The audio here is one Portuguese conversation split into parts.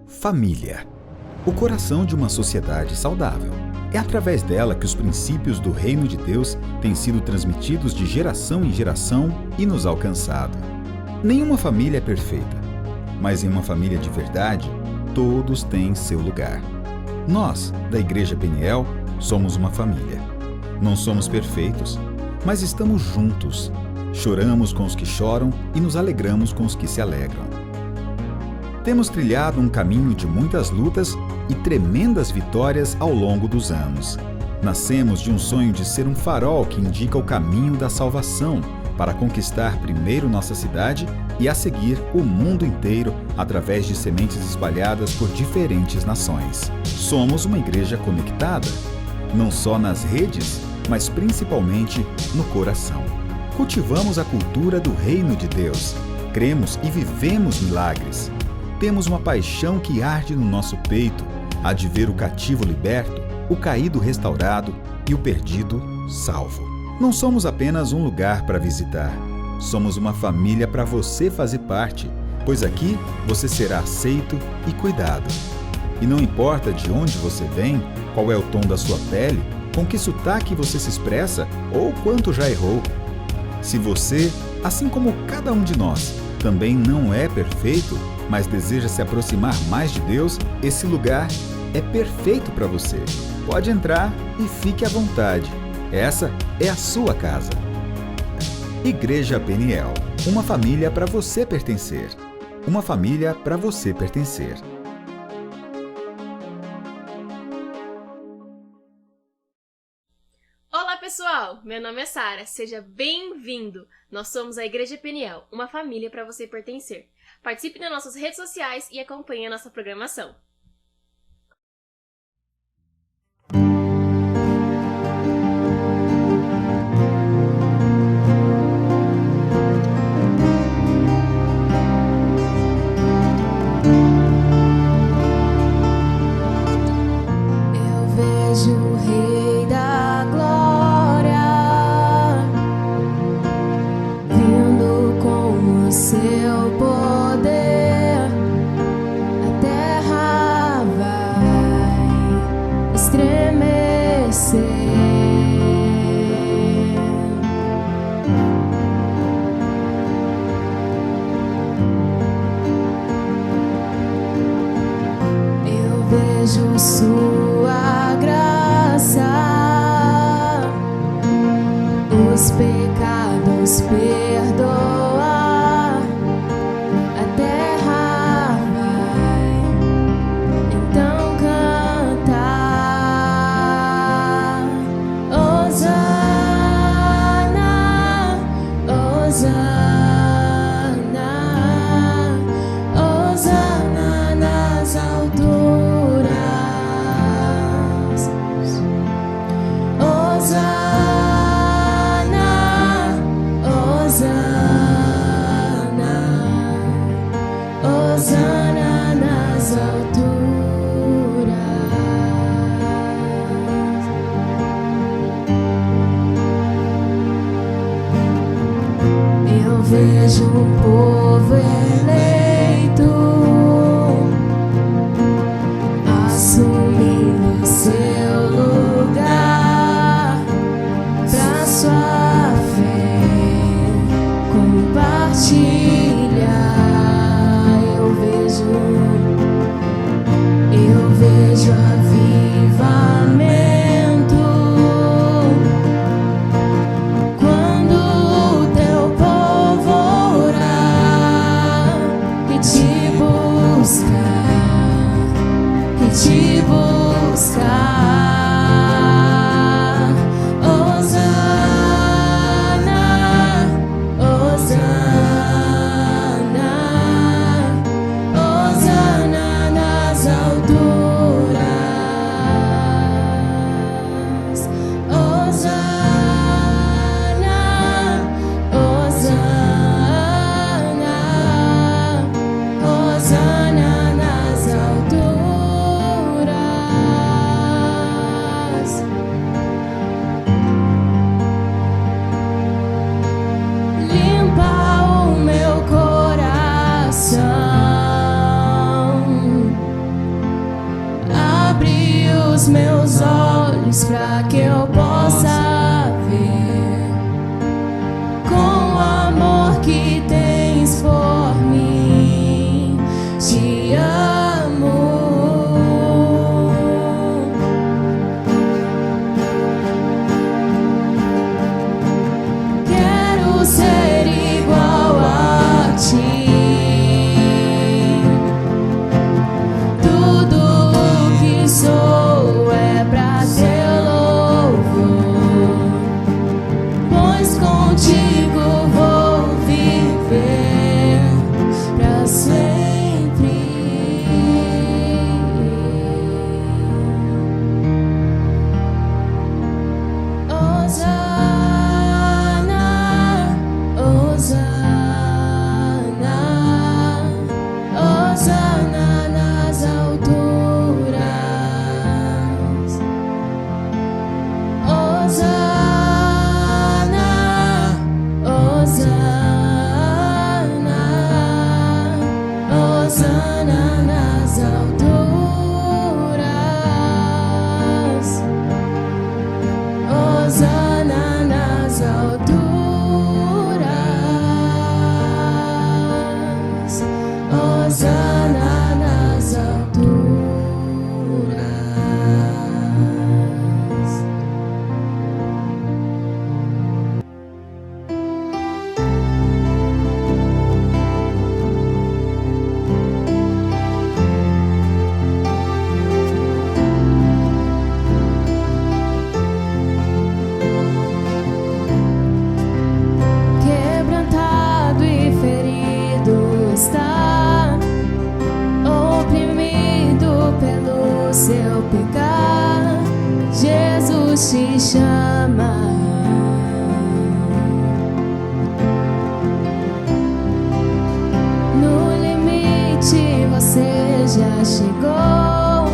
Família. O coração de uma sociedade saudável. É através dela que os princípios do reino de Deus têm sido transmitidos de geração em geração e nos alcançado. Nenhuma família é perfeita, mas em uma família de verdade, todos têm seu lugar. Nós, da Igreja Peniel, somos uma família. Não somos perfeitos, mas estamos juntos. Choramos com os que choram e nos alegramos com os que se alegram. Temos trilhado um caminho de muitas lutas e tremendas vitórias ao longo dos anos. Nascemos de um sonho de ser um farol que indica o caminho da salvação para conquistar primeiro nossa cidade e a seguir o mundo inteiro através de sementes espalhadas por diferentes nações. Somos uma igreja conectada, não só nas redes, mas principalmente no coração. Cultivamos a cultura do reino de Deus, cremos e vivemos milagres. Temos uma paixão que arde no nosso peito, a de ver o cativo liberto, o caído restaurado e o perdido salvo. Não somos apenas um lugar para visitar, somos uma família para você fazer parte, pois aqui você será aceito e cuidado. E não importa de onde você vem, qual é o tom da sua pele, com que sotaque você se expressa ou quanto já errou. Se você, assim como cada um de nós, também não é perfeito, mas deseja se aproximar mais de Deus, esse lugar é perfeito para você. Pode entrar e fique à vontade. Essa é a sua casa. Igreja Peniel, uma família para você pertencer. Uma família para você pertencer. Olá pessoal, meu nome é Sara, seja bem-vindo! Nós somos a Igreja Peniel, uma família para você pertencer. Participe nas nossas redes sociais e acompanhe a nossa programação. Eu vejo o Rei da Glória vindo com o seu poder. A terra vai estremecer. Eu vejo sua graça, os pecados perdoar. A terra vai então cantar. Hosana, Hosana, Hosana nas alturas. Hosana, Hosana, Hosana nas alturas. Eu vejo um povo eleito assumindo seu lugar pra sua fé compartilhar. Eu vejo avivamento quando o teu povo orar e te buscar. Hosana, chama. No limite você já chegou,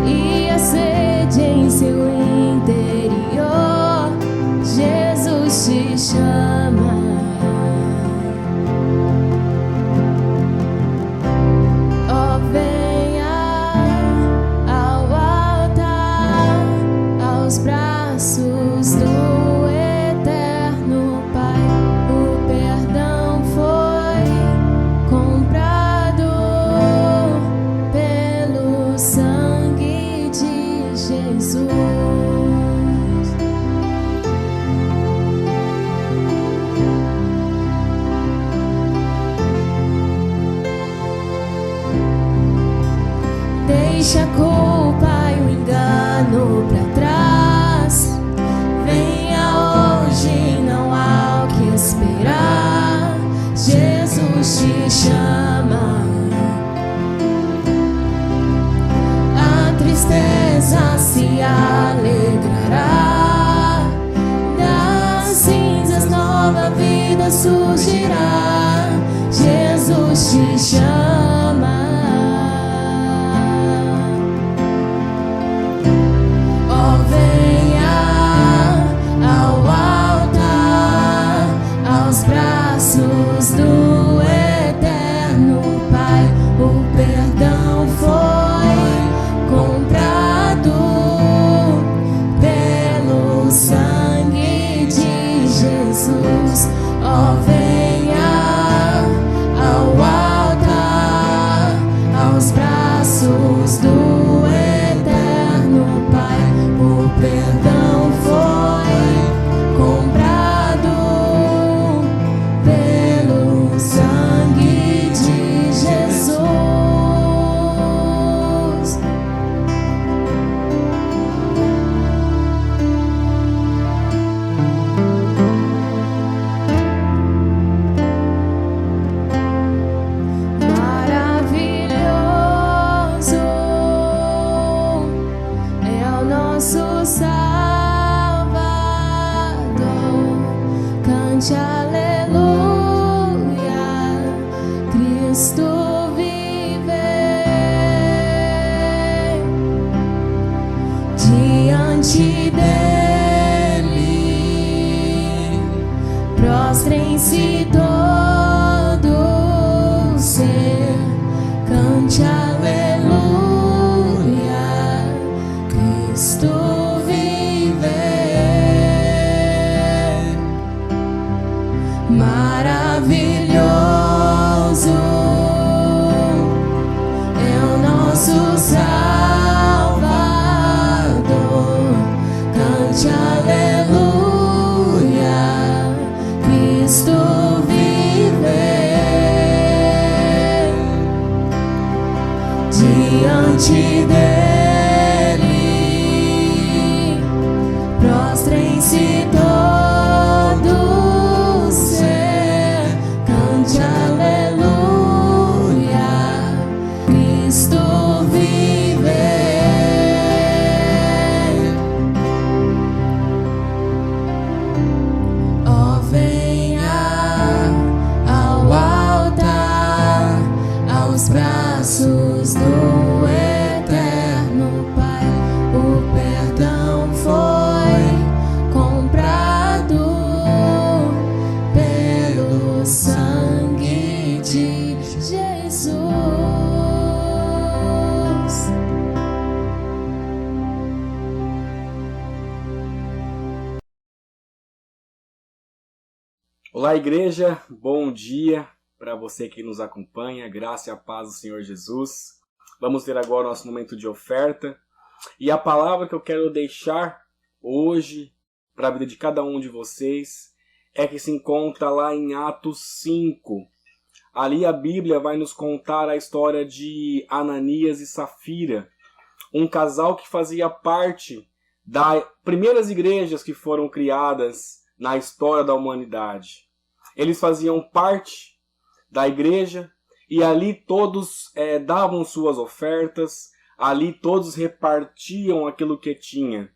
e a sede em seu interior, Jesus te chama. Oh, venha ao altar, aos braços do eterno Pai. O perdão foi comprado pelo sangue de Jesus. Deixa a culpa e o engano pra trás. Venha hoje, não há o que esperar. Jesus te chama. A tristeza se alegrará, das cinzas nova vida surgirá. Jesus te chama. Oh, venha ao altar, aos braços do eterno Pai. O perdão foi comprado pelo sangue de Jesus. Oh, venha ao altar, aos braços do eterno Pai. O perdão foi comprado pelo sangue de Jesus. Maravilhoso é o nosso Salvador. Cante aleluia, Cristo vive. Diante dele prostrem-se todos, ser. Cante aleluia, Cristo vive. Maravilhoso é o nosso Salvador. Cante aleluia, Cristo vive. Diante dele prostrem-se todos, ser. Cante aleluia, Cristo vive. Oh, venha ao altar, aos braços do eterno Pai. O perdão foi comprado pelo sangue de Jesus. Olá, igreja, bom dia para você que nos acompanha, graça e a paz do Senhor Jesus. Vamos ter agora o nosso momento de oferta. E a palavra que eu quero deixar hoje para a vida de cada um de vocês é que se encontra lá em Atos 5. Ali a Bíblia vai nos contar a história de Ananias e Safira, um casal que fazia parte das primeiras igrejas que foram criadas na história da humanidade. Eles faziam parte da igreja e ali todos davam suas ofertas, ali todos repartiam aquilo que tinha.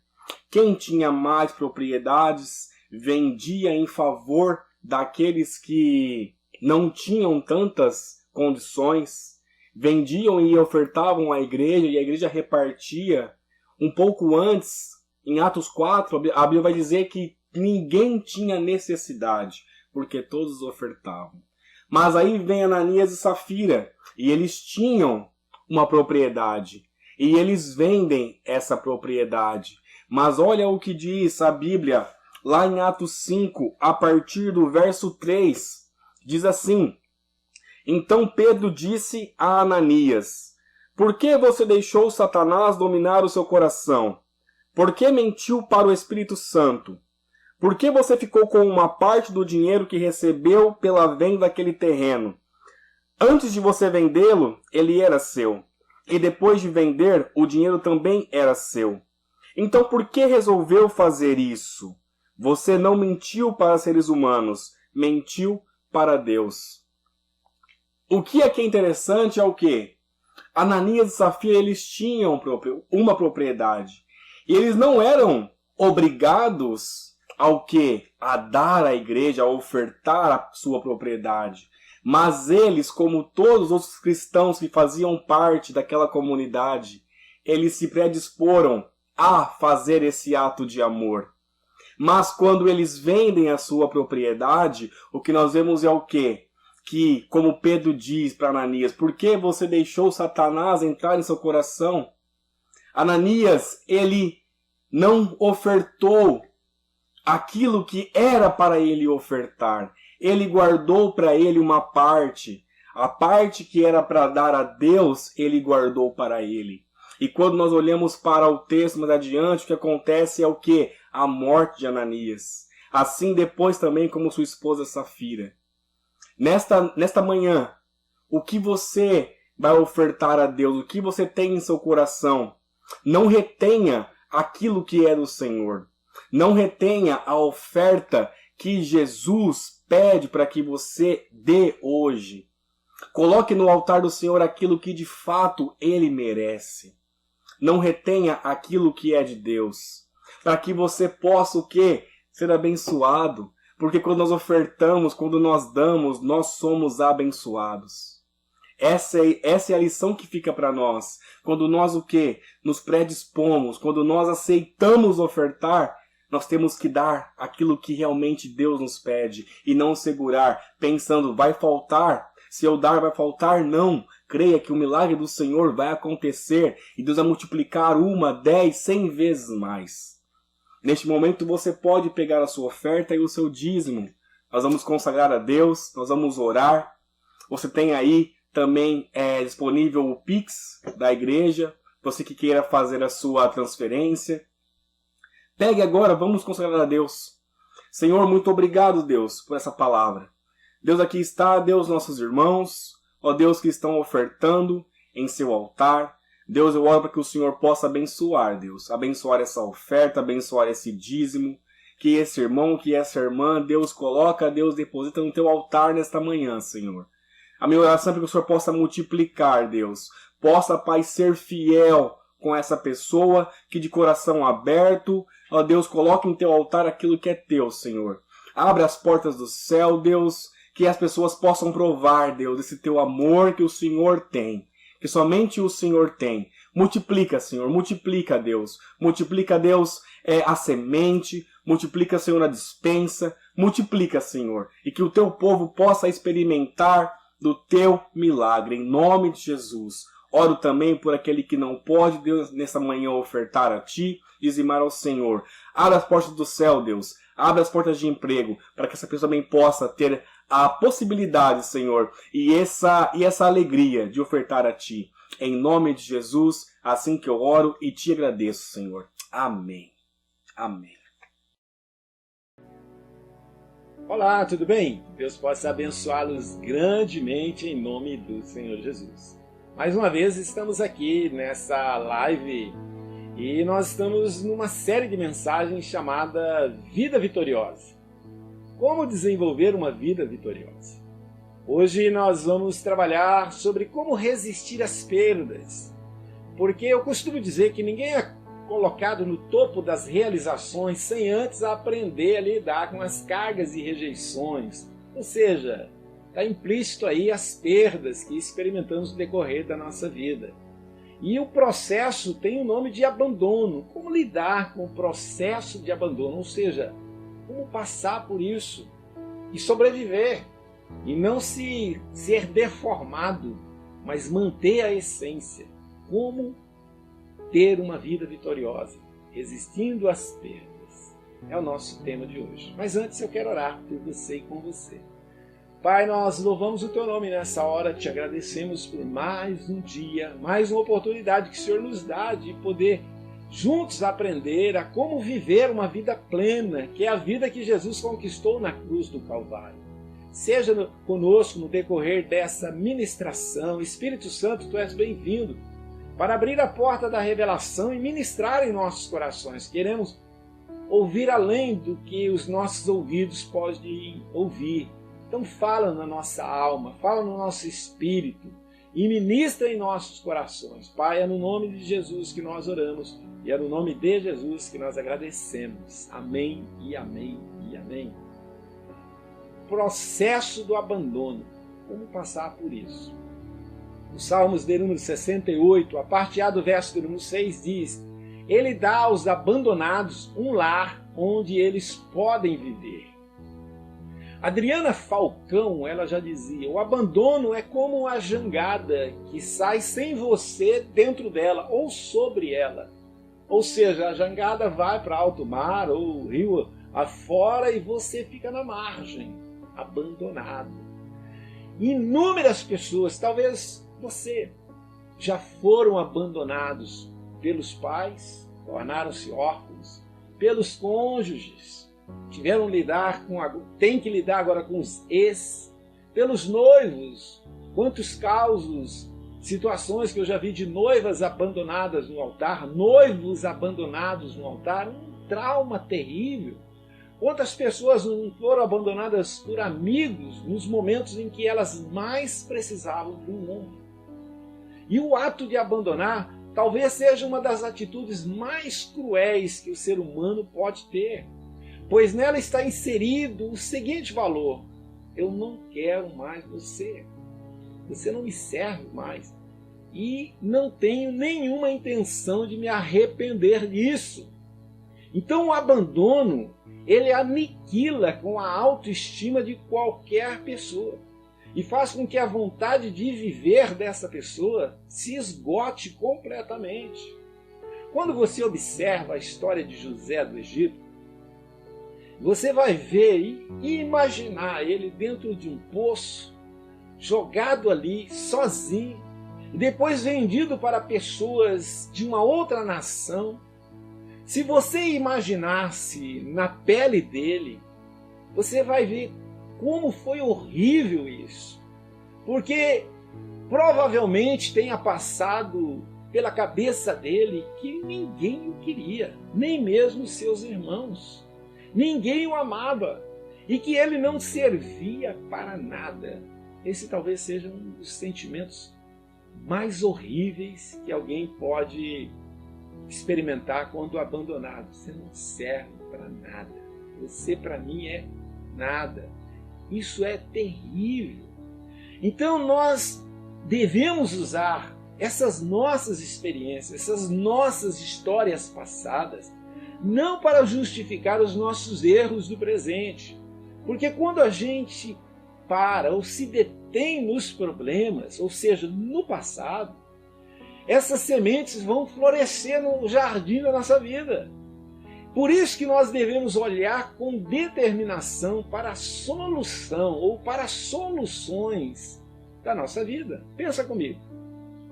Quem tinha mais propriedades vendia em favor daqueles que não tinham tantas condições, vendiam e ofertavam à igreja, e a igreja repartia. Um pouco antes, em Atos 4, a Bíblia vai dizer que ninguém tinha necessidade, porque todos ofertavam. Mas aí vem Ananias e Safira, e eles tinham uma propriedade, e eles vendem essa propriedade. Mas olha o que diz a Bíblia, lá em Atos 5, a partir do verso 3, diz assim: Então Pedro disse a Ananias: Por que você deixou Satanás dominar o seu coração? Por que mentiu para o Espírito Santo? Por que você ficou com uma parte do dinheiro que recebeu pela venda daquele terreno? Antes de você vendê-lo, ele era seu. E depois de vender, o dinheiro também era seu. Então por que resolveu fazer isso? Você não mentiu para seres humanos, mentiu para Deus. O que aqui é interessante é o quê? Ananias e Safira, eles tinham uma propriedade. E eles não eram obrigados ao quê? A dar à igreja, a ofertar a sua propriedade. Mas eles, como todos os outros cristãos que faziam parte daquela comunidade, eles se predisporam a fazer esse ato de amor. Mas quando eles vendem a sua propriedade, o que nós vemos é o quê? Que, como Pedro diz para Ananias, por que você deixou Satanás entrar em seu coração? Ananias, ele não ofertou aquilo que era para ele ofertar. Ele guardou para ele uma parte. A parte que era para dar a Deus, ele guardou para ele. E quando nós olhamos para o texto mais adiante, o que acontece é o quê? A morte de Ananias. Assim depois também como sua esposa Safira. Nesta manhã, o que você vai ofertar a Deus? O que você tem em seu coração? Não retenha aquilo que é do Senhor. Não retenha a oferta que Jesus pede para que você dê hoje. Coloque no altar do Senhor aquilo que de fato Ele merece. Não retenha aquilo que é de Deus. Para que você possa o quê? Ser abençoado. Porque quando nós ofertamos, quando nós damos, nós somos abençoados. Essa é a lição que fica para nós. Quando nós o quê? Nos predispomos, quando nós aceitamos ofertar, nós temos que dar aquilo que realmente Deus nos pede e não segurar, pensando, vai faltar. Se eu dar, vai faltar? Não. Creia que o milagre do Senhor vai acontecer e Deus vai multiplicar 1, 10, 100 vezes mais. Neste momento você pode pegar a sua oferta e o seu dízimo. Nós vamos consagrar a Deus, nós vamos orar. Você tem aí também disponível o Pix da igreja, você que queira fazer a sua transferência. Pegue agora, vamos consagrar a Deus. Senhor, muito obrigado, Deus, por essa palavra. Deus, aqui está, Deus, nossos irmãos, ó Deus, que estão ofertando em seu altar. Deus, eu oro para que o Senhor possa abençoar, Deus. Abençoar essa oferta, abençoar esse dízimo. Que esse irmão, que essa irmã, Deus, coloca, Deus, deposita no teu altar nesta manhã, Senhor. A minha oração é para que o Senhor possa multiplicar, Deus. Possa, Pai, ser fiel com essa pessoa que de coração aberto, ó Deus, coloque em teu altar aquilo que é teu, Senhor. Abra as portas do céu, Deus, que as pessoas possam provar, Deus, esse teu amor que o Senhor tem. Que somente o Senhor tem. Multiplica, Senhor, multiplica, Deus. Multiplica, Deus, a semente. Multiplica, Senhor, a despensa. Multiplica, Senhor. E que o teu povo possa experimentar do teu milagre. Em nome de Jesus. Oro também por aquele que não pode, Deus, nessa manhã ofertar a Ti, dizimar ao Senhor. Abra as portas do céu, Deus. Abra as portas de emprego, para que essa pessoa também possa ter a possibilidade, Senhor, e essa alegria de ofertar a Ti. Em nome de Jesus, assim que eu oro e Te agradeço, Senhor. Amém. Amém. Olá, tudo bem? Deus possa abençoá-los grandemente em nome do Senhor Jesus. Mais uma vez estamos aqui nessa live e nós estamos numa série de mensagens chamada Vida Vitoriosa. Como desenvolver uma vida vitoriosa? Hoje nós vamos trabalhar sobre como resistir às perdas. Porque eu costumo dizer que ninguém colocado no topo das realizações sem antes aprender a lidar com as cargas e rejeições. Ou seja, está implícito aí as perdas que experimentamos no decorrer da nossa vida. E o processo tem o nome de abandono. Como lidar com o processo de abandono? Ou seja, como passar por isso e sobreviver. E não se ser deformado, mas manter a essência. Como ter uma vida vitoriosa, resistindo às perdas. É o nosso tema de hoje. Mas antes eu quero orar por você e com você. Pai, nós louvamos o Teu nome nessa hora, te agradecemos por mais um dia, mais uma oportunidade que o Senhor nos dá de poder juntos aprender a como viver uma vida plena, que é a vida que Jesus conquistou na cruz do Calvário. Seja conosco no decorrer dessa ministração. Espírito Santo, Tu és bem-vindo para abrir a porta da revelação e ministrar em nossos corações. Queremos ouvir além do que os nossos ouvidos podem ouvir. Então fala na nossa alma, fala no nosso espírito e ministra em nossos corações. Pai, é no nome de Jesus que nós oramos e é no nome de Jesus que nós agradecemos. Amém e amém e amém. Processo do abandono. Como passar por isso? O Salmos de número 68, a parte A do verso de número 6 diz: Ele dá aos abandonados um lar onde eles podem viver. Adriana Falcão, ela já dizia: o abandono é como a jangada que sai sem você dentro dela ou sobre ela. Ou seja, a jangada vai para alto mar ou rio afora e você fica na margem, abandonado. Inúmeras pessoas, talvez você, já foram abandonados pelos pais, tornaram-se órfãos, pelos cônjuges, tem que lidar agora com os ex, pelos noivos. Quantos causos, situações que eu já vi de noivas abandonadas no altar, noivos abandonados no altar, um trauma terrível. Quantas pessoas não foram abandonadas por amigos nos momentos em que elas mais precisavam de um ombro? E o ato de abandonar talvez seja uma das atitudes mais cruéis que o ser humano pode ter, pois nela está inserido o seguinte valor: eu não quero mais você, você não me serve mais e não tenho nenhuma intenção de me arrepender disso. Então o abandono, ele aniquila com a autoestima de qualquer pessoa e faz com que a vontade de viver dessa pessoa se esgote completamente. Quando você observa a história de José do Egito, você vai ver e imaginar ele dentro de um poço, jogado ali, sozinho, e depois vendido para pessoas de uma outra nação. Se você imaginasse na pele dele, você vai ver como foi horrível isso. Porque provavelmente tenha passado pela cabeça dele que ninguém o queria, nem mesmo seus irmãos. Ninguém o amava e que ele não servia para nada. Esse talvez seja um dos sentimentos mais horríveis que alguém pode experimentar quando abandonado. Você não serve para nada. Você para mim é nada. Isso é terrível. Então nós devemos usar essas nossas experiências, essas nossas histórias passadas, não para justificar os nossos erros do presente. Porque quando a gente para ou se detém nos problemas, ou seja, no passado, essas sementes vão florescer no jardim da nossa vida. Por isso que nós devemos olhar com determinação para a solução ou para as soluções da nossa vida. Pensa comigo.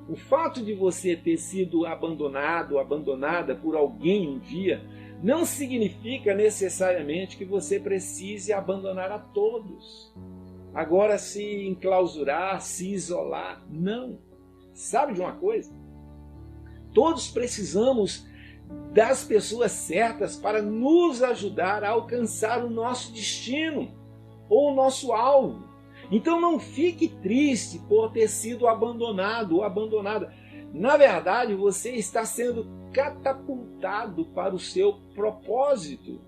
O fato de você ter sido abandonado ou abandonada por alguém um dia não significa necessariamente que você precise abandonar a todos. Agora se enclausurar, se isolar, não. Sabe de uma coisa? Todos precisamos das pessoas certas para nos ajudar a alcançar o nosso destino ou o nosso alvo. Então não fique triste por ter sido abandonado ou abandonada. Na verdade, você está sendo catapultado para o seu propósito.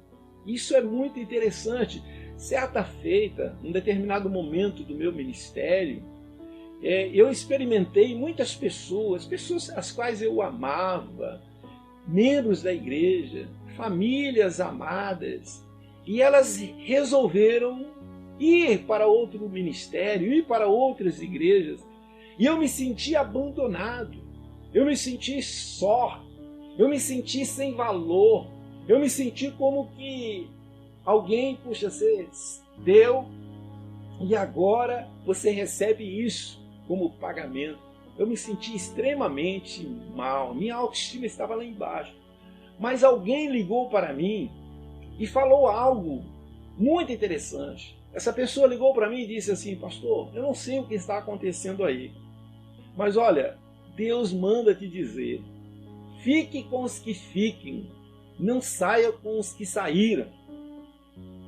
Isso é muito interessante. Certa feita, em determinado momento do meu ministério, eu experimentei muitas pessoas as quais eu amava, membros da igreja, famílias amadas, e elas resolveram ir para outro ministério, ir para outras igrejas, e eu me senti abandonado, eu me senti só, eu me senti sem valor, eu me senti como que alguém, puxa, você deu e agora você recebe isso como pagamento. Eu me senti extremamente mal, minha autoestima estava lá embaixo. Mas alguém ligou para mim e falou algo muito interessante. Essa pessoa ligou para mim e disse assim: pastor, eu não sei o que está acontecendo aí, mas olha, Deus manda te dizer, fique com os que fiquem, não saia com os que saíram.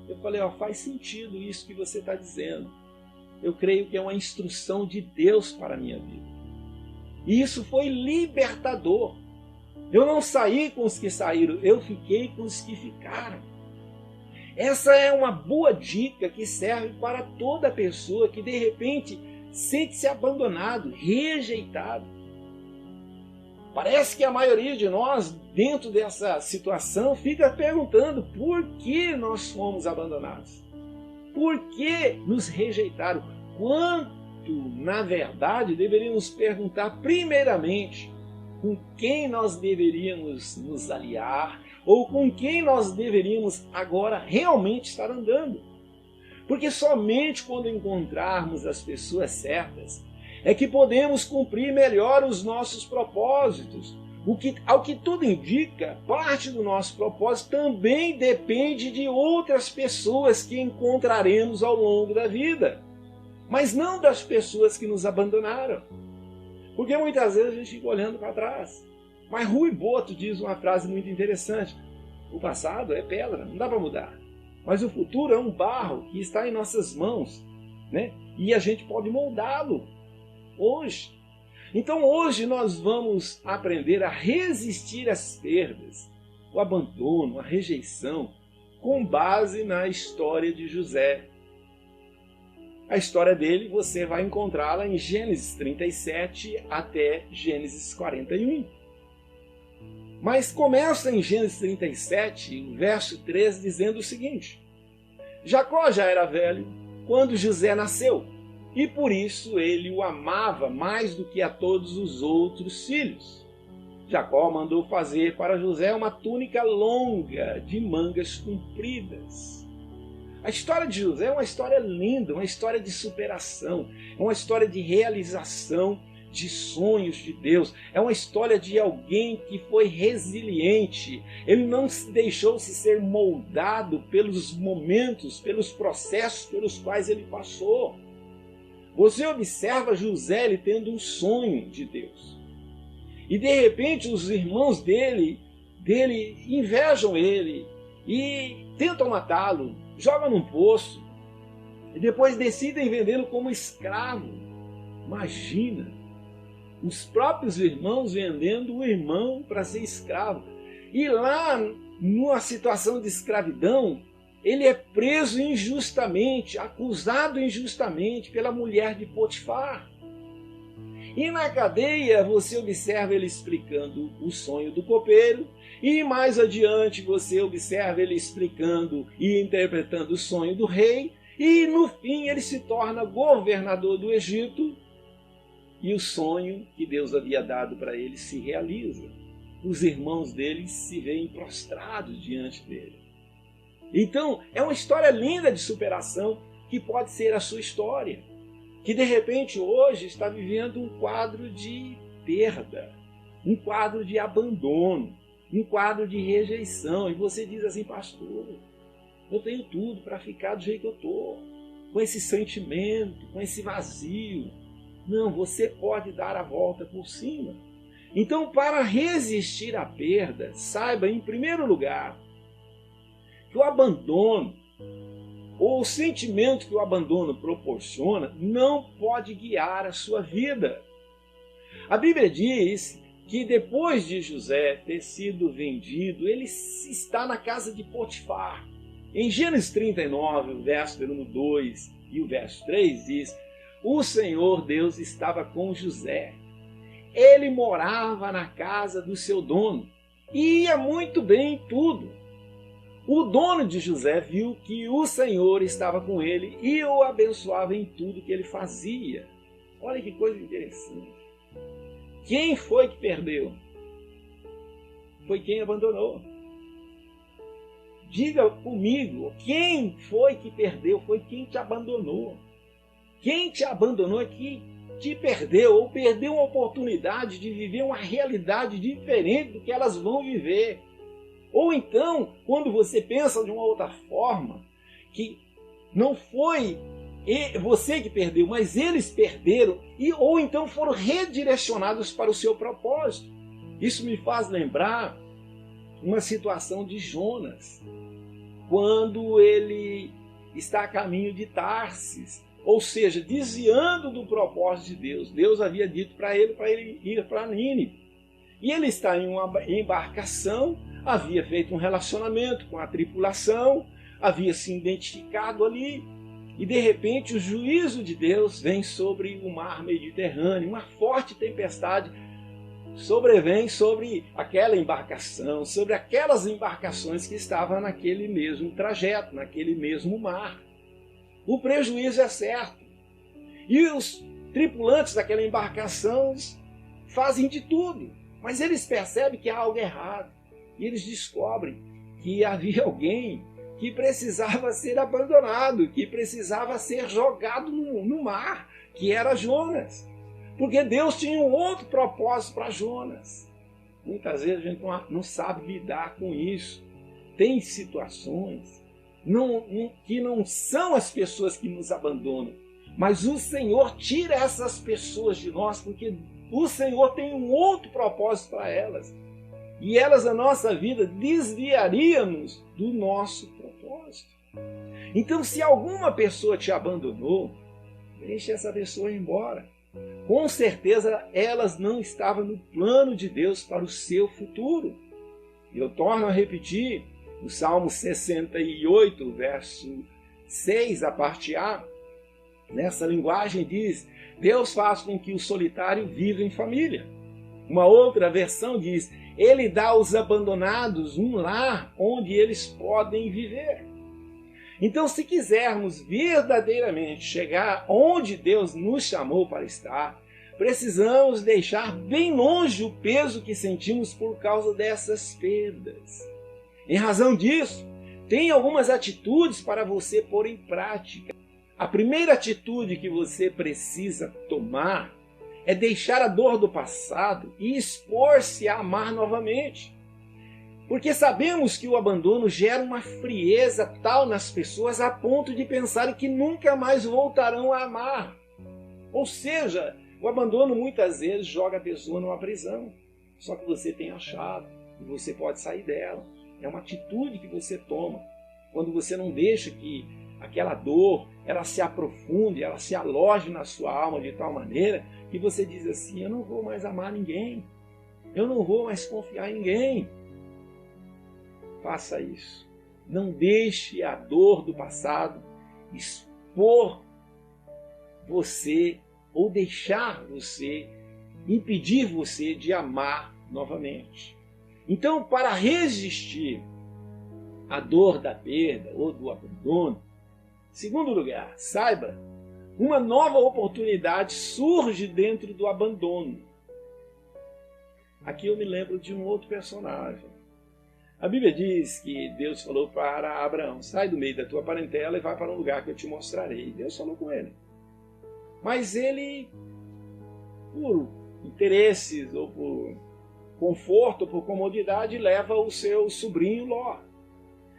Eu falei, faz sentido isso que você está dizendo. Eu creio que é uma instrução de Deus para a minha vida. E isso foi libertador. Eu não saí com os que saíram, eu fiquei com os que ficaram. Essa é uma boa dica que serve para toda pessoa que de repente sente-se abandonado, rejeitado. Parece que a maioria de nós, dentro dessa situação, fica perguntando por que nós fomos abandonados. Por que nos rejeitaram? Quanto, na verdade, deveríamos perguntar primeiramente com quem nós deveríamos nos aliar ou com quem nós deveríamos agora realmente estar andando. Porque somente quando encontrarmos as pessoas certas é que podemos cumprir melhor os nossos propósitos. Ao que tudo indica, parte do nosso propósito também depende de outras pessoas que encontraremos ao longo da vida, mas não das pessoas que nos abandonaram. Porque muitas vezes a gente fica olhando para trás. Mas Rui Boto diz uma frase muito interessante: o passado é pedra, não dá para mudar. Mas o futuro é um barro que está em nossas mãos, né? E a gente pode moldá-lo hoje. Então hoje nós vamos aprender a resistir às perdas, o abandono, a rejeição, com base na história de José. A história dele você vai encontrá-la em Gênesis 37 até Gênesis 41. Mas começa em Gênesis 37, verso 3, dizendo o seguinte: Jacó já era velho quando José nasceu, e por isso ele o amava mais do que a todos os outros filhos. Jacó mandou fazer para José uma túnica longa de mangas compridas. A história de José é uma história linda, uma história de superação, é uma história de realização de sonhos de Deus, é uma história de alguém que foi resiliente. Ele não deixou-se ser moldado pelos momentos, pelos processos pelos quais ele passou. Você observa José ele tendo um sonho de Deus. E de repente os irmãos dele invejam ele e tentam matá-lo, jogam num poço e depois decidem vendê-lo como escravo. Imagina, os próprios irmãos vendendo o irmão para ser escravo. E lá, numa situação de escravidão, ele é preso injustamente, acusado injustamente pela mulher de Potifar. E na cadeia você observa ele explicando o sonho do copeiro, e mais adiante você observa ele explicando e interpretando o sonho do rei, e no fim ele se torna governador do Egito, e o sonho que Deus havia dado para ele se realiza. Os irmãos dele se veem prostrados diante dele. Então, é uma história linda de superação que pode ser a sua história, que de repente hoje está vivendo um quadro de perda, um quadro de abandono, um quadro de rejeição, e você diz assim: pastor, eu tenho tudo para ficar do jeito que eu estou, com esse sentimento, com esse vazio. Não, você pode dar a volta por cima. Então, para resistir à perda, saiba, em primeiro lugar, que o abandono, ou o sentimento que o abandono proporciona, não pode guiar a sua vida. A Bíblia diz que depois de José ter sido vendido, ele está na casa de Potifar. Em Gênesis 39, o verso número 2 e o verso 3 diz: o Senhor Deus estava com José. Ele morava na casa do seu dono e ia muito bem em tudo. O dono de José viu que o Senhor estava com ele e o abençoava em tudo que ele fazia. Olha que coisa interessante. Quem foi que perdeu? Foi quem abandonou. Diga comigo, quem foi que perdeu? Foi quem te abandonou. Quem te abandonou é que te perdeu, ou perdeu uma oportunidade de viver uma realidade diferente do que elas vão viver. Ou então, quando você pensa de uma outra forma, que não foi você que perdeu, mas eles perderam, ou então foram redirecionados para o seu propósito. Isso me faz lembrar uma situação de Jonas, quando ele está a caminho de Tarsis, ou seja, desviando do propósito de Deus. Deus havia dito para ele ir para Nínive. E ele está em uma embarcação, havia feito um relacionamento com a tripulação, havia se identificado ali, e de repente o juízo de Deus vem sobre o mar Mediterrâneo, uma forte tempestade sobrevém sobre aquela embarcação, sobre aquelas embarcações que estavam naquele mesmo trajeto, naquele mesmo mar. O prejuízo é certo. E os tripulantes daquela embarcação fazem de tudo, mas eles percebem que há algo errado. E eles descobrem que havia alguém que precisava ser abandonado, que precisava ser jogado no mar, que era Jonas. Porque Deus tinha um outro propósito para Jonas. Muitas vezes a gente não sabe lidar com isso. Tem situações que não são as pessoas que nos abandonam, mas o Senhor tira essas pessoas de nós, porque o Senhor tem um outro propósito para elas. E elas, na nossa vida, desviariam-nos do nosso propósito. Então, se alguma pessoa te abandonou, deixe essa pessoa ir embora. Com certeza, elas não estavam no plano de Deus para o seu futuro. Eu torno a repetir, o Salmo 68, verso 6, a parte A, nessa linguagem diz: Deus faz com que o solitário viva em família. Uma outra versão diz: Ele dá aos abandonados um lar onde eles podem viver. Então, se quisermos verdadeiramente chegar onde Deus nos chamou para estar, precisamos deixar bem longe o peso que sentimos por causa dessas perdas. Em razão disso, tem algumas atitudes para você pôr em prática. A primeira atitude que você precisa tomar é deixar a dor do passado e expor-se a amar novamente. Porque sabemos que o abandono gera uma frieza tal nas pessoas a ponto de pensarem que nunca mais voltarão a amar. Ou seja, o abandono muitas vezes joga a pessoa numa prisão. Só que você tem a chave e você pode sair dela. É uma atitude que você toma quando você não deixa que aquela dor ela se aprofunde, ela se aloje na sua alma de tal maneira que você diz assim: eu não vou mais amar ninguém, eu não vou mais confiar em ninguém. Faça isso. Não deixe a dor do passado expor você ou deixar você, impedir você de amar novamente. Então, para resistir à dor da perda ou do abandono, segundo lugar, saiba, uma nova oportunidade surge dentro do abandono. Aqui eu me lembro de um outro personagem. A Bíblia diz que Deus falou para Abraão: sai do meio da tua parentela e vai para um lugar que eu te mostrarei. Deus falou com ele. Mas ele, por interesses ou por conforto ou por comodidade, leva o seu sobrinho Ló.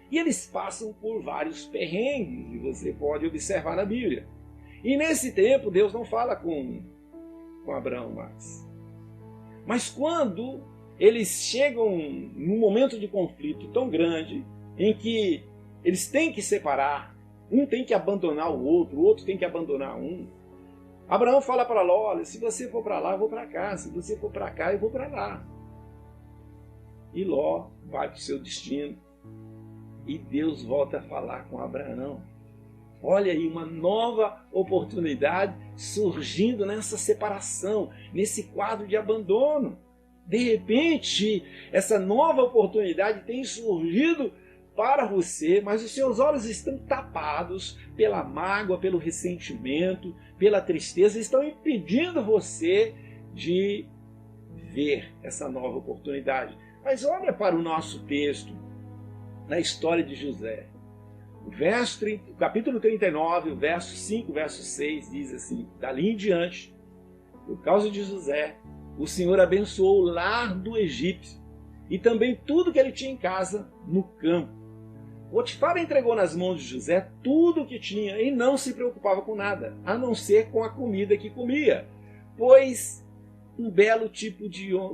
E eles passam por vários perrengues, e você pode observar na Bíblia. E nesse tempo Deus não fala com Abraão mais. Mas quando eles chegam num momento de conflito tão grande, em que eles têm que separar, um tem que abandonar o outro tem que abandonar um, Abraão fala para Ló, olha, se você for para lá, eu vou para cá. Se você for para cá, eu vou para lá. E Ló vai para o seu destino. E Deus volta a falar com Abraão. Olha aí, uma nova oportunidade surgindo nessa separação, nesse quadro de abandono. De repente, essa nova oportunidade tem surgido para você, mas os seus olhos estão tapados pela mágoa, pelo ressentimento, pela tristeza, estão impedindo você de ver essa nova oportunidade. Mas olha para o nosso texto, na história de José. O capítulo 39, o verso 5, verso 6, diz assim: dali em diante, por causa de José, o Senhor abençoou o lar do egípcio e também tudo que ele tinha em casa no campo. Potifar entregou nas mãos de José tudo o que tinha e não se preocupava com nada, a não ser com a comida que comia, pois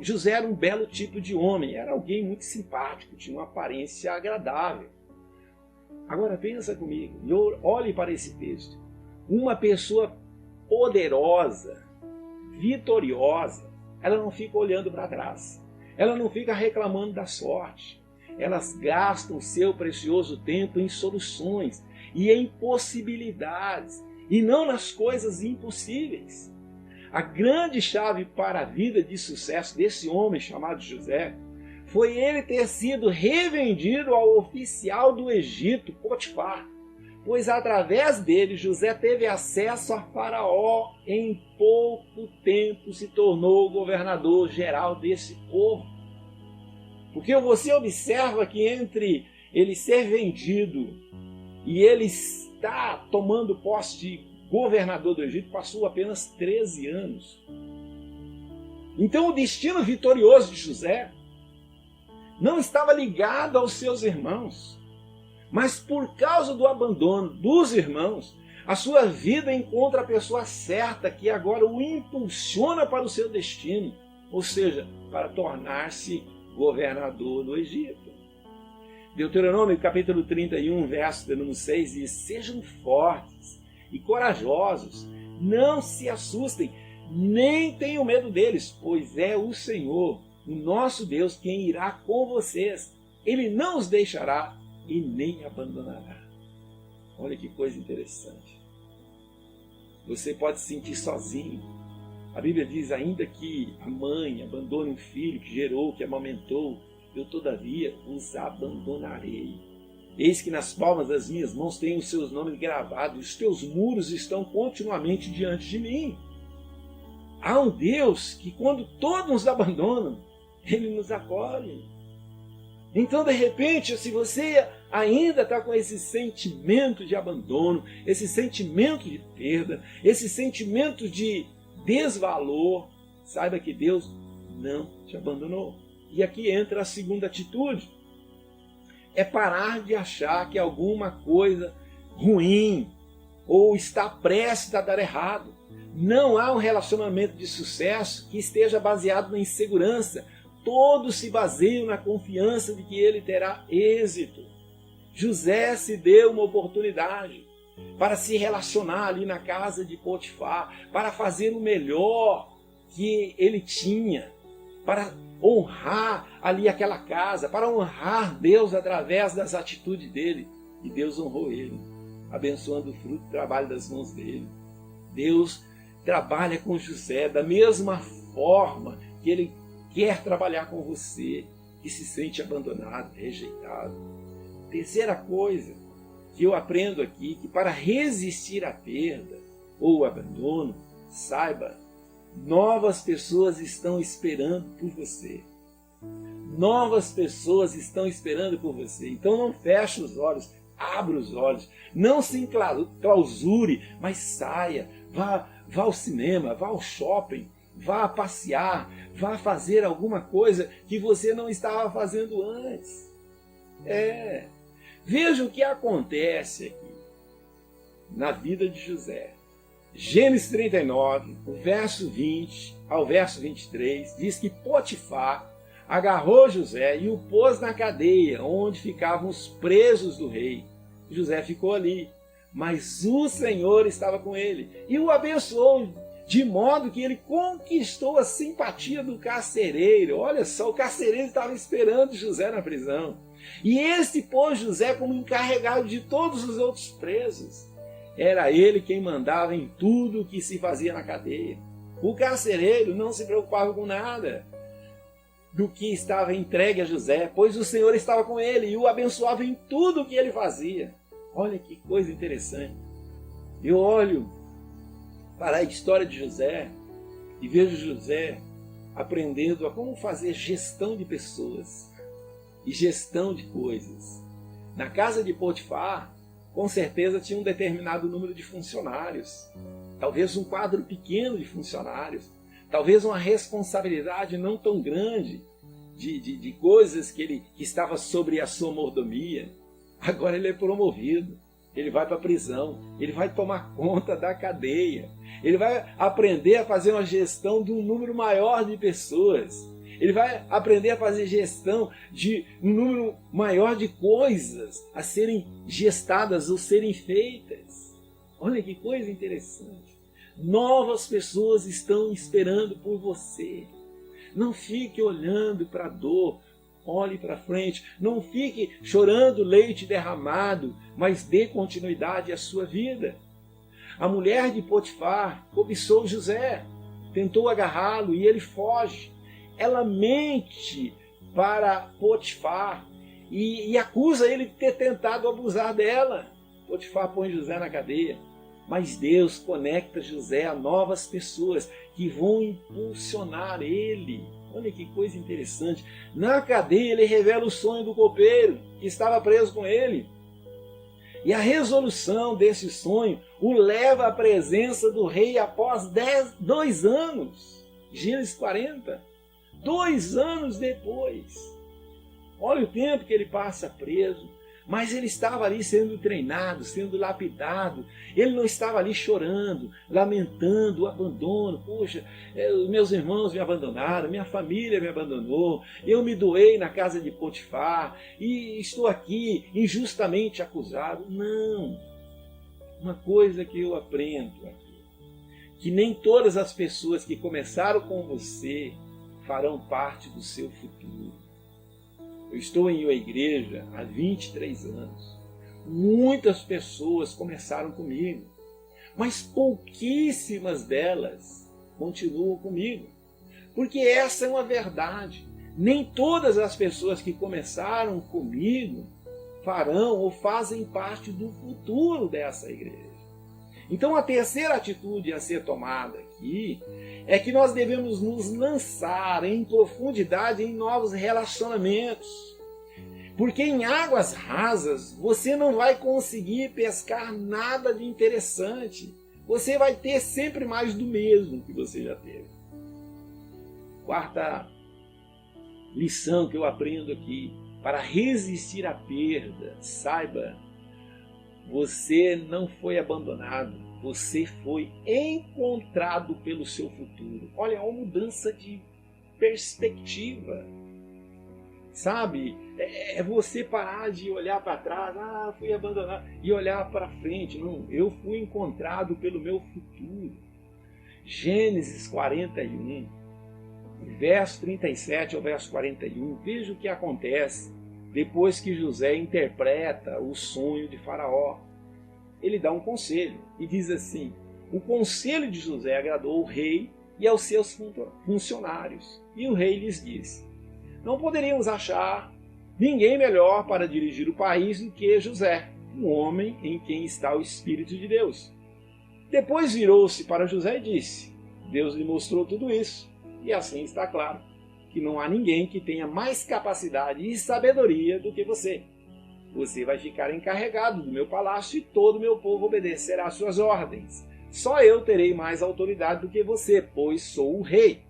José era um belo tipo de homem, era alguém muito simpático, tinha uma aparência agradável. Agora pensa comigo, e olhe para esse texto. Uma pessoa poderosa, vitoriosa, ela não fica olhando para trás, ela não fica reclamando da sorte. Elas gastam seu precioso tempo em soluções e em possibilidades, e não nas coisas impossíveis. A grande chave para a vida de sucesso desse homem chamado José foi ele ter sido revendido ao oficial do Egito, Potifar, pois através dele José teve acesso a Faraó. Em pouco tempo se tornou o governador geral desse povo. Porque você observa que entre ele ser vendido e ele estar tomando posse de governador do Egito, passou apenas 13 anos. Então o destino vitorioso de José não estava ligado aos seus irmãos, mas por causa do abandono dos irmãos, a sua vida encontra a pessoa certa que agora o impulsiona para o seu destino, ou seja, para tornar-se governador do Egito. Deuteronômio capítulo 31, verso de número 6 diz: sejam fortes e corajosos, não se assustem, nem tenham medo deles, pois é o Senhor, o nosso Deus, quem irá com vocês. Ele não os deixará e nem abandonará. Olha que coisa interessante. Você pode se sentir sozinho. A Bíblia diz: ainda que a mãe abandone um filho que gerou, que amamentou, eu todavia os abandonarei. Eis que nas palmas das minhas mãos tenho os seus nomes gravados, e os teus muros estão continuamente diante de mim. Há um Deus que, quando todos nos abandonam, Ele nos acolhe. Então, de repente, se você ainda está com esse sentimento de abandono, esse sentimento de perda, esse sentimento de desvalor, saiba que Deus não te abandonou. E aqui entra a segunda atitude. É parar de achar que alguma coisa ruim ou está prestes a dar errado. Não há um relacionamento de sucesso que esteja baseado na insegurança. Todos se baseiam na confiança de que ele terá êxito. José se deu uma oportunidade para se relacionar ali na casa de Potifar, para fazer o melhor que ele tinha, para honrar ali aquela casa, para honrar Deus através das atitudes dele. E Deus honrou ele, abençoando o fruto do trabalho das mãos dele. Deus trabalha com José da mesma forma que ele quer trabalhar com você, que se sente abandonado, rejeitado. Terceira coisa que eu aprendo aqui, que para resistir à perda ou abandono, saiba, novas pessoas estão esperando por você. Novas pessoas estão esperando por você. Então não feche os olhos, abra os olhos. Não se enclausure, mas saia. Vá ao cinema, vá ao shopping, vá passear, vá fazer alguma coisa que você não estava fazendo antes. Veja o que acontece aqui na vida de José. Gênesis 39, o verso 20 ao verso 23, diz que Potifar agarrou José e o pôs na cadeia, onde ficavam os presos do rei. José ficou ali, mas o Senhor estava com ele e o abençoou de modo que ele conquistou a simpatia do carcereiro. Olha só, o carcereiro estava esperando José na prisão. E este pôs José como encarregado de todos os outros presos. Era ele quem mandava em tudo o que se fazia na cadeia. O carcereiro não se preocupava com nada do que estava entregue a José, pois o Senhor estava com ele e o abençoava em tudo o que ele fazia. Olha que coisa interessante. Eu olho para a história de José e vejo José aprendendo a como fazer gestão de pessoas e gestão de coisas. Na casa de Potifar, com certeza tinha um determinado número de funcionários, talvez um quadro pequeno de funcionários, talvez uma responsabilidade não tão grande de coisas que estava sobre a sua mordomia. Agora ele é promovido, ele vai para a prisão, ele vai tomar conta da cadeia, ele vai aprender a fazer uma gestão de um número maior de pessoas, ele vai aprender a fazer gestão de um número maior de coisas a serem gestadas ou serem feitas. Olha que coisa interessante. Novas pessoas estão esperando por você. Não fique olhando para a dor, olhe para frente. Não fique chorando leite derramado, mas dê continuidade à sua vida. A mulher de Potifar cobiçou José, tentou agarrá-lo e ele foge. Ela mente para Potifar e acusa ele de ter tentado abusar dela. Potifar põe José na cadeia. Mas Deus conecta José a novas pessoas que vão impulsionar ele. Olha que coisa interessante. Na cadeia ele revela o sonho do copeiro que estava preso com ele. E a resolução desse sonho o leva à presença do rei após 2 anos. Gênesis 40. 2 anos depois. Olha o tempo que ele passa preso. Mas ele estava ali sendo treinado, sendo lapidado. Ele não estava ali chorando, lamentando o abandono. Poxa, meus irmãos me abandonaram, minha família me abandonou, eu me doei na casa de Potifar e estou aqui injustamente acusado. Não. Uma coisa que eu aprendo aqui, que nem todas as pessoas que começaram com você farão parte do seu futuro. Eu estou em uma igreja há 23 anos. Muitas pessoas começaram comigo, mas pouquíssimas delas continuam comigo. Porque essa é uma verdade. Nem todas as pessoas que começaram comigo farão ou fazem parte do futuro dessa igreja. Então a terceira atitude a ser tomada aqui é que nós devemos nos lançar em profundidade em novos relacionamentos. Porque em águas rasas você não vai conseguir pescar nada de interessante. Você vai ter sempre mais do mesmo que você já teve. Quarta lição que eu aprendo aqui: para resistir à perda, saiba, você não foi abandonado, você foi encontrado pelo seu futuro. Olha, é uma mudança de perspectiva. Sabe? É você parar de olhar para trás, fui abandonado, e olhar para frente. Não, eu fui encontrado pelo meu futuro. Gênesis 41, verso 37 ao verso 41. Veja o que acontece depois que José interpreta o sonho de Faraó. Ele dá um conselho e diz assim: o conselho de José agradou ao rei e aos seus funcionários. E o rei lhes disse: não poderíamos achar ninguém melhor para dirigir o país do que José, um homem em quem está o Espírito de Deus. Depois virou-se para José e disse: Deus lhe mostrou tudo isso, e assim está claro que não há ninguém que tenha mais capacidade e sabedoria do que você. Você vai ficar encarregado do meu palácio e todo o meu povo obedecerá às suas ordens. Só eu terei mais autoridade do que você, pois sou o rei.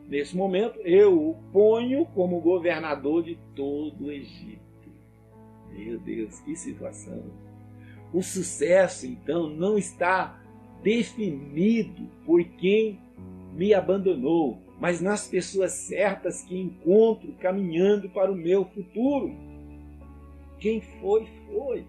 Nesse momento, eu o ponho como governador de todo o Egito. Meu Deus, que situação! O sucesso, então, não está definido por quem me abandonou, mas nas pessoas certas que encontro caminhando para o meu futuro. Quem foi, foi.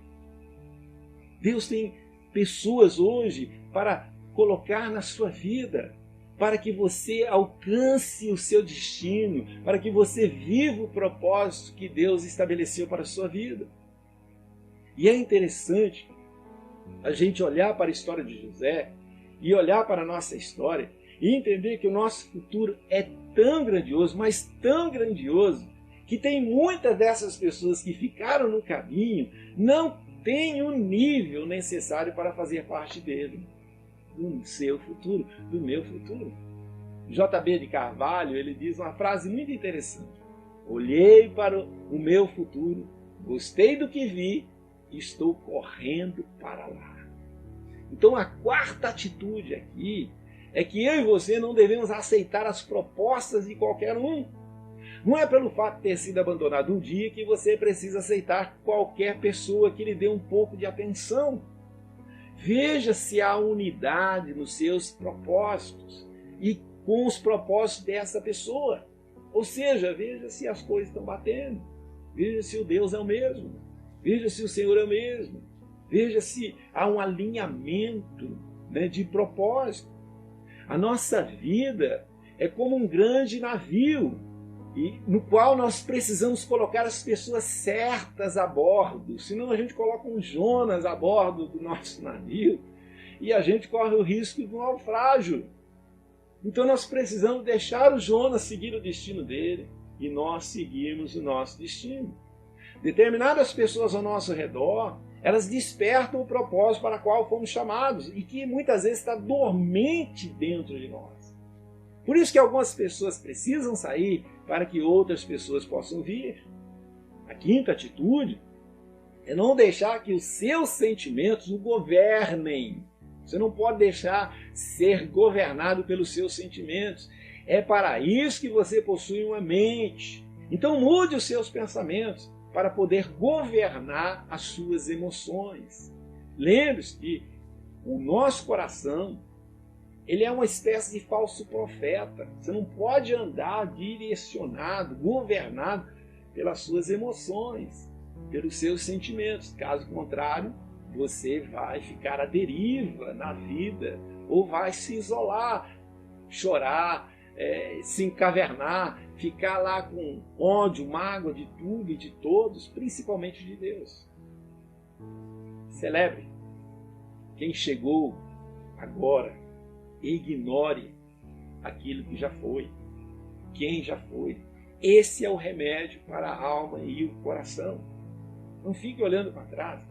Deus tem pessoas hoje para colocar na sua vida, para que você alcance o seu destino, para que você viva o propósito que Deus estabeleceu para a sua vida. E é interessante a gente olhar para a história de José e olhar para a nossa história e entender que o nosso futuro é tão grandioso, mas tão grandioso, que tem muitas dessas pessoas que ficaram no caminho, não têm o nível necessário para fazer parte dele, do seu futuro, do meu futuro. J.B. de Carvalho, ele diz uma frase muito interessante: olhei para o meu futuro, gostei do que vi e estou correndo para lá. Então a quarta atitude aqui é que eu e você não devemos aceitar as propostas de qualquer um. Não é pelo fato de ter sido abandonado um dia que você precisa aceitar qualquer pessoa que lhe dê um pouco de atenção. Veja se há unidade nos seus propósitos e com os propósitos dessa pessoa. Ou seja, veja se as coisas estão batendo. Veja se o Deus é o mesmo. Veja se o Senhor é o mesmo. Veja se há um alinhamento, de propósito. A nossa vida é como um grande navio, no qual nós precisamos colocar as pessoas certas a bordo. Senão a gente coloca um Jonas a bordo do nosso navio e a gente corre o risco do naufrágio. Então nós precisamos deixar o Jonas seguir o destino dele e nós seguirmos o nosso destino. Determinadas pessoas ao nosso redor, elas despertam o propósito para o qual fomos chamados e que muitas vezes está dormente dentro de nós. Por isso que algumas pessoas precisam sair para que outras pessoas possam vir. A quinta atitude é não deixar que os seus sentimentos o governem. Você não pode deixar ser governado pelos seus sentimentos. É para isso que você possui uma mente. Então mude os seus pensamentos para poder governar as suas emoções. Lembre-se que o nosso coração, ele é uma espécie de falso profeta. Você não pode andar direcionado, governado pelas suas emoções, pelos seus sentimentos. Caso contrário, você vai ficar à deriva na vida ou vai se isolar, chorar, se encavernar, ficar lá com ódio, mágoa de tudo e de todos, principalmente de Deus. Celebre quem chegou agora. Ignore aquilo que já foi, quem já foi. Esse é o remédio para a alma e o coração. Não fique olhando para trás,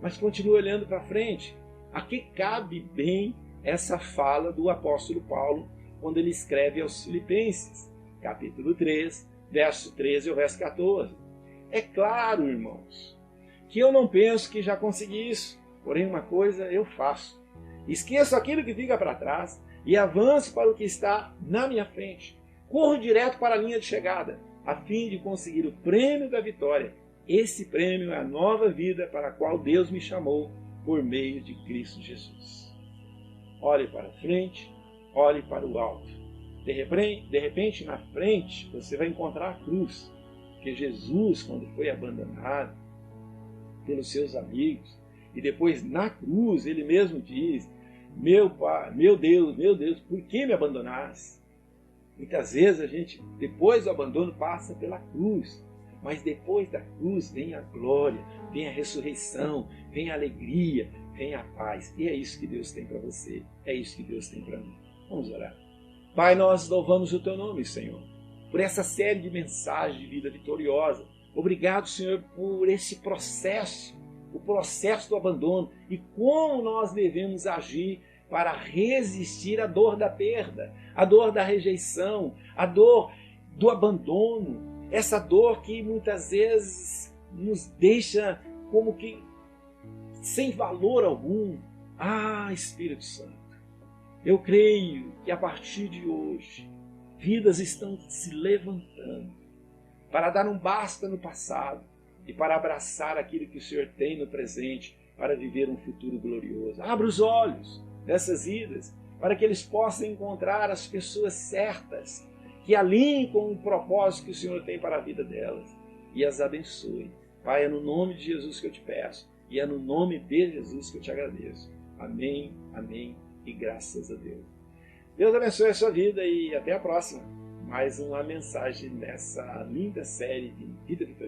mas continue olhando para frente. Aqui cabe bem essa fala do apóstolo Paulo quando ele escreve aos Filipenses, capítulo 3, verso 13 ao verso 14. É claro, irmãos, que eu não penso que já consegui isso, porém uma coisa eu faço. Esqueço aquilo que fica para trás e avanço para o que está na minha frente. Corro direto para a linha de chegada, a fim de conseguir o prêmio da vitória. Esse prêmio é a nova vida para a qual Deus me chamou por meio de Cristo Jesus. Olhe para frente, olhe para o alto. De repente, na frente, você vai encontrar a cruz. Porque Jesus, quando foi abandonado pelos seus amigos, e depois na cruz, ele mesmo diz: meu Pai, meu Deus, por que me abandonaste? Muitas vezes a gente, depois do abandono, passa pela cruz. Mas depois da cruz vem a glória, vem a ressurreição, vem a alegria, vem a paz. E é isso que Deus tem para você, é isso que Deus tem para mim. Vamos orar. Pai, nós louvamos o Teu nome, Senhor, por essa série de mensagens de vida vitoriosa. Obrigado, Senhor, por esse processo, o processo do abandono e como nós devemos agir para resistir à dor da perda, à dor da rejeição, à dor do abandono, essa dor que muitas vezes nos deixa como que sem valor algum. Ah, Espírito Santo, eu creio que a partir de hoje vidas estão se levantando para dar um basta no passado e para abraçar aquilo que o Senhor tem no presente para viver um futuro glorioso. Abra os olhos dessas vidas para que eles possam encontrar as pessoas certas que alinhem com o propósito que o Senhor tem para a vida delas e as abençoe. Pai, é no nome de Jesus que eu te peço e é no nome de Jesus que eu te agradeço. Amém, amém e graças a Deus. Deus abençoe a sua vida e até a próxima. Mais uma mensagem nessa linda série de Vida Vitoriosa.